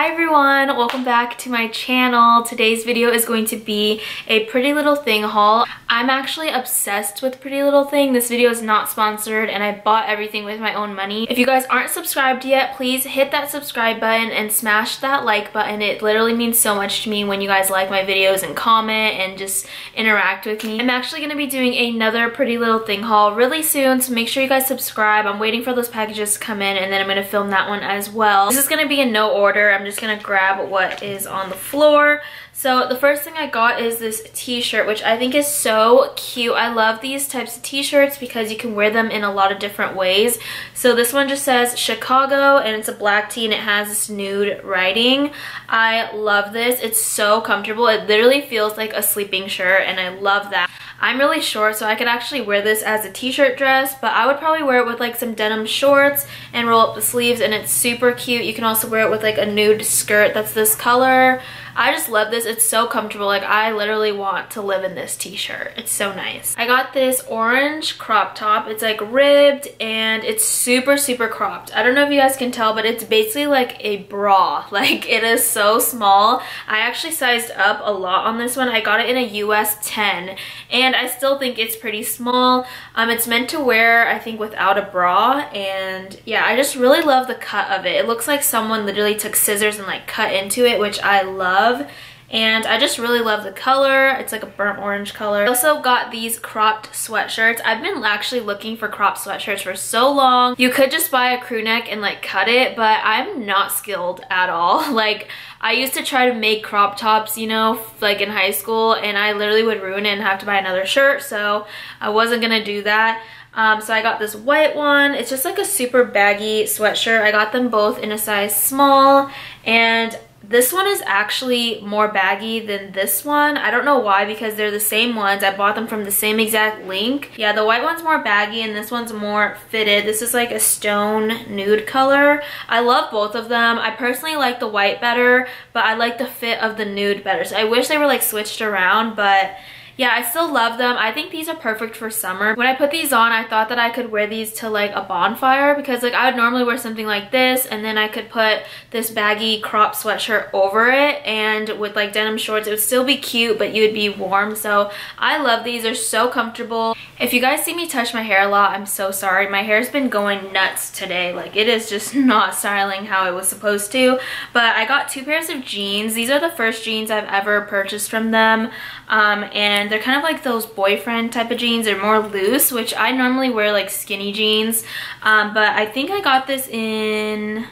Hi everyone, welcome back to my channel. Today's video is going to be a Pretty Little Thing haul. I'm actually obsessed with Pretty Little Thing. This video is not sponsored and I bought everything with my own money. If you guys aren't subscribed yet, please hit that subscribe button and smash that like button. It literally means so much to me when you guys like my videos and comment and just interact with me. I'm actually going to be doing another Pretty Little Thing haul really soon, so make sure you guys subscribe. I'm waiting for those packages to come in and then I'm going to film that one as well. This is going to be in no order. I'm just gonna grab what is on the floor. So the first thing I got is this t-shirt, which I think is so cute. I love these types of t-shirts because you can wear them in a lot of different ways. So this one just says Chicago and it's a black tee and it has this nude writing. I love this. It's so comfortable. It literally feels like a sleeping shirt and I love that. I'm really short, so I could actually wear this as a t-shirt dress, but I would probably wear it with like some denim shorts and roll up the sleeves, and it's super cute. You can also wear it with like a nude skirt that's this color. I just love this. It's so comfortable. Like, I literally want to live in this t-shirt. It's so nice. I got this orange crop top. It's like ribbed and it's super cropped. I don't know if you guys can tell, but it's basically like a bra. Like, it is so small. I actually sized up a lot on this one. I got it in a US 10 and I still think it's pretty small. It's meant to wear, I think, without a bra, and yeah, I just really love the cut of it. It looks like someone literally took scissors and like cut into it, which I love. And I just really love the color. It's like a burnt orange color. I also got these cropped sweatshirts. I've been actually looking for cropped sweatshirts for so long. You could just buy a crew neck and like cut it, but I'm not skilled at all. Like, I used to try to make crop tops, you know, like in high school, and I literally would ruin it and have to buy another shirt, so I wasn't gonna do that. So I got this white one. It's just like a super baggy sweatshirt. I got them both in a size small, and this one is actually more baggy than this one. I don't know why, because they're the same ones. I bought them from the same exact link. Yeah, the white one's more baggy and this one's more fitted. This is like a stone nude color. I love both of them. I personally like the white better, but I like the fit of the nude better. So I wish they were like switched around, but yeah, I still love them. I think these are perfect for summer. When I put these on, I thought that I could wear these to like a bonfire, because like I would normally wear something like this and then I could put this baggy crop sweatshirt over it, and with like denim shorts, it would still be cute, but you would be warm. So I love these. They're so comfortable. If you guys see me touch my hair a lot, I'm so sorry. My hair's been going nuts today. Like, it is just not styling how it was supposed to. But I got two pairs of jeans. These are the first jeans I've ever purchased from them. And they're kind of like those boyfriend type of jeans. They're more loose, which I normally wear like skinny jeans. But I think I got this in,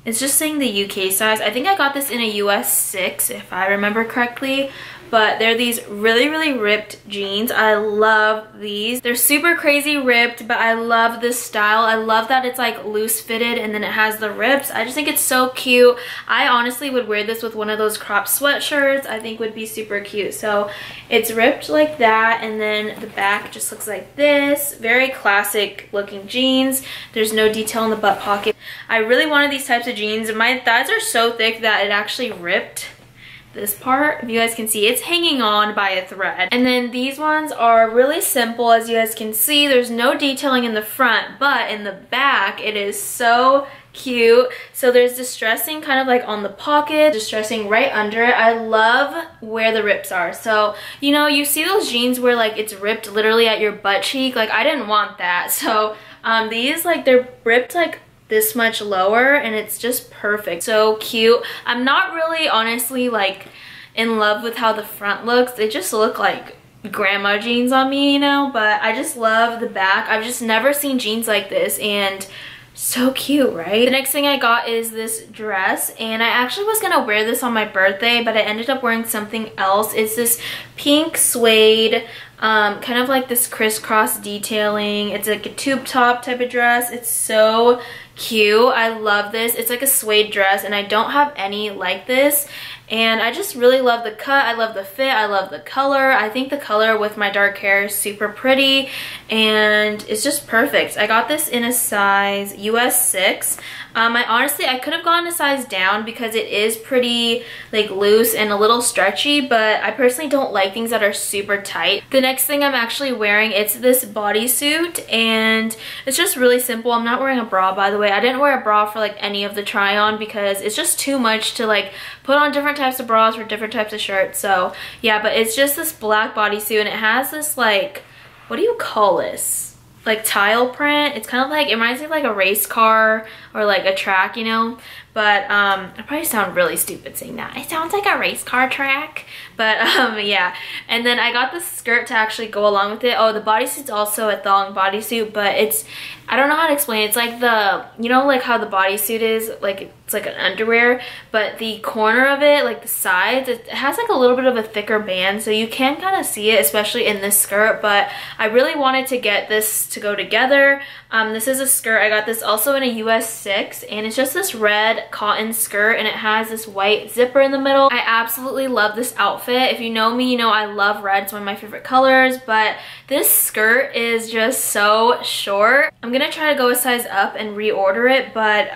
it's just saying the UK size. I think I got this in a US 6 if I remember correctly. But they're these really ripped jeans. I love these. They're super crazy ripped, but I love this style. I love that it's like loose fitted and then it has the rips. I just think it's so cute. I honestly would wear this with one of those cropped sweatshirts. I think would be super cute. So it's ripped like that, and then the back just looks like this. Very classic looking jeans. There's no detail in the butt pocket. I really wanted these types of jeans. My thighs are so thick that it actually ripped this part. If you guys can see, it's hanging on by a thread. And then these ones are really simple. As you guys can see, there's no detailing in the front, but in the back it is so cute. So there's distressing kind of like on the pocket, distressing right under it. I love where the rips are. So, you know, you see those jeans where like it's ripped literally at your butt cheek. Like, I didn't want that. So these, like, they're ripped like this much lower and it's just perfect. So cute. I'm not really honestly like in love with how the front looks. They just look like grandma jeans on me, you know, but I just love the back. I've just never seen jeans like this, and so cute, right? The next thing I got is this dress, and I actually was gonna wear this on my birthday, but I ended up wearing something else. It's this pink suede, kind of like this crisscross detailing. It's like a tube top type of dress. It's so cute. I love this. It's like a suede dress, and I don't have any like this, and I just really love the cut. I love the fit. I love the color. I think the color with my dark hair is super pretty, and it's just perfect. I got this in a size US 6. I could have gone a size down because it is pretty like loose and a little stretchy, but I personally don't like things that are super tight. The next thing I'm actually wearing, it's this bodysuit, and it's just really simple. I'm not wearing a bra, by the way. I didn't wear a bra for like any of the try on because it's just too much to like put on different types of bras for different types of shirts. So yeah, but it's just this black bodysuit, and it has this like, what do you call this? Like tile print. It's kind of like, it reminds me of like a race car or like a track, you know. But I probably sound really stupid saying that. It sounds like a race car track. But yeah. And then I got this skirt to actually go along with it. Oh, the bodysuit's also a thong bodysuit, but it's, I don't know how to explain it. It's like the, you know, like how the bodysuit is, like it's like an underwear, but the corner of it, like the sides, it has like a little bit of a thicker band, so you can kind of see it, especially in this skirt. But I really wanted to get this to go together. This is a skirt. I got this also in a US 6, and it's just this red cotton skirt, and it has this white zipper in the middle. I absolutely love this outfit. If you know me, you know I love red. It's one of my favorite colors, but this skirt is just so short. I'm gonna try to go a size up and reorder it, but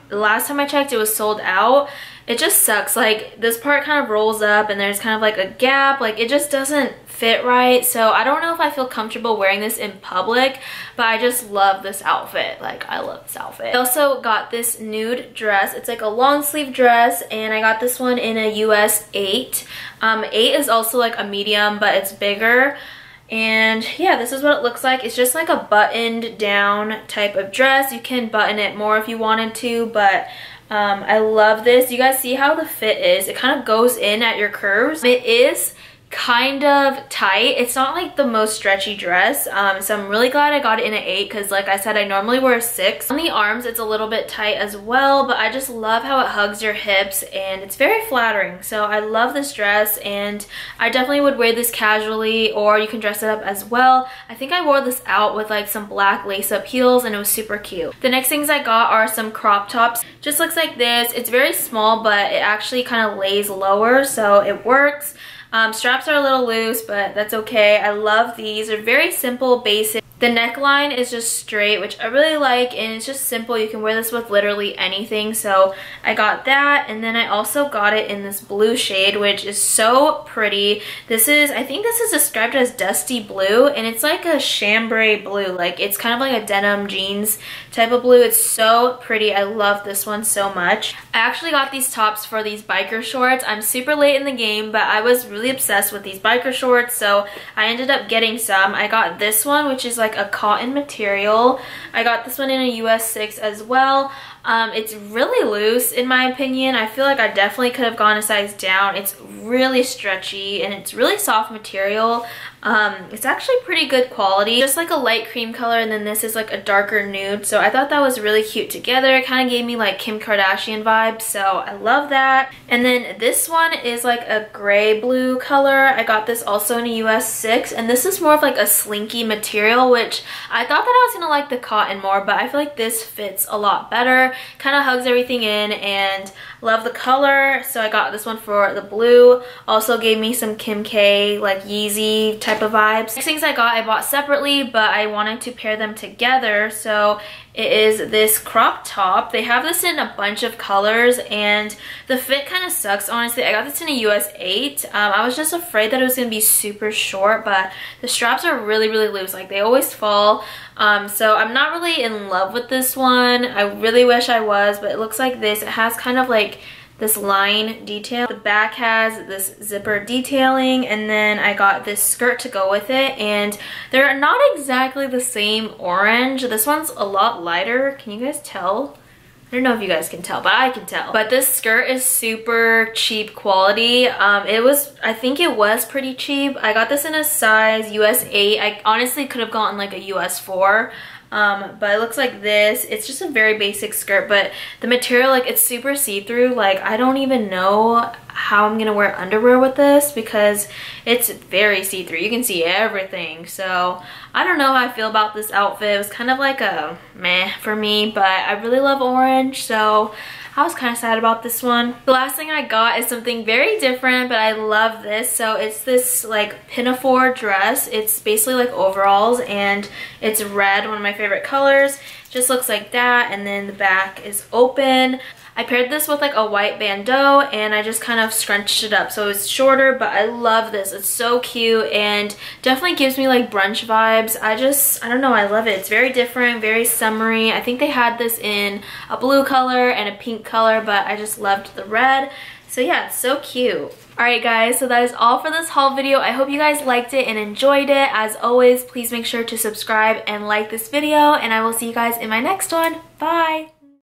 the last time I checked, it was sold out. It just sucks. Like, this part kind of rolls up and there's kind of like a gap. Like, it just doesn't fit right. So I don't know if I feel comfortable wearing this in public, but I just love this outfit. Like, I love this outfit. I also got this nude dress. It's like a long sleeve dress, and I got this one in a US 8. 8 is also like a medium, but it's bigger. And yeah, this is what it looks like. It's just like a buttoned down type of dress. You can button it more if you wanted to, but I love this. You guys see how the fit is? It kind of goes in at your curves. It is kind of tight. It's not like the most stretchy dress, so I'm really glad I got it in an 8 because, like I said, I normally wear a 6. On the arms, it's a little bit tight as well, but I just love how it hugs your hips and it's very flattering. So I love this dress, and I definitely would wear this casually, or you can dress it up as well. I think I wore this out with like some black lace-up heels, and it was super cute. The next things I got are some crop tops. Just looks like this. It's very small, but it actually kind of lays lower, so it works. Straps are a little loose, but that's okay. I love these. They're very simple, basic. The neckline is just straight, which I really like, and it's just simple. You can wear this with literally anything, so I got that. And then I also got it in this blue shade, which is so pretty. This is, I think this is described as dusty blue, and it's like a chambray blue. Like, it's kind of like a denim jeans type of blue. It's so pretty. I love this one so much. I actually got these tops for these biker shorts. I'm super late in the game, but I was really obsessed with these biker shorts, so I ended up getting some. I got this one, which is like a cotton material. I got this one in a US 6 as well. It's really loose in my opinion. I feel like I definitely could have gone a size down. It's really stretchy and it's really soft material. It's actually pretty good quality. Just like a light cream color, and then this is like a darker nude. So I thought that was really cute together. It kind of gave me like Kim Kardashian vibes, so I love that. And then this one is like a gray blue color. I got this also in a US 6, and this is more of like a slinky material, which I thought that I was gonna like the cotton more, but I feel like this fits a lot better. Kind of hugs everything in, and love the color, so I got this one for the blue. Also gave me some Kim K, like Yeezy type of vibes. Next things I bought separately, but I wanted to pair them together, so it is this crop top. They have this in a bunch of colors, and the fit kind of sucks, honestly. I got this in a US 8. I was just afraid that it was going to be super short, but the straps are really, really loose. Like, they always fall. So I'm not really in love with this one. I really wish I was, but it looks like this. It has kind of like this line detail. The back has this zipper detailing, and then I got this skirt to go with it, and they're not exactly the same orange. This one's a lot lighter. Can you guys tell? I don't know if you guys can tell, but I can tell. But this skirt is super cheap quality. I think it was pretty cheap. I got this in a size US 8. I honestly could have gotten like a US 4. But it looks like this. It's just a very basic skirt, but the material, like, it's super see-through. Like, I don't even know how I'm gonna wear underwear with this because it's very see-through. You can see everything. So I don't know how I feel about this outfit. It was kind of like a meh for me, but I really love orange, so I was kind of sad about this one. The last thing I got is something very different, but I love this. So it's this like Pinafore dress. It's basically like overalls, and it's red, one of my favorite colors. Just looks like that, and then the back is open. I paired this with like a white bandeau and I just kind of scrunched it up so it's shorter, but I love this. It's so cute and definitely gives me like brunch vibes. I don't know, I love it. It's very different, very summery. I think they had this in a blue color and a pink color, but I just loved the red. So yeah, it's so cute. Alright guys, so that is all for this haul video. I hope you guys liked it and enjoyed it. As always, please make sure to subscribe and like this video, and I will see you guys in my next one. Bye!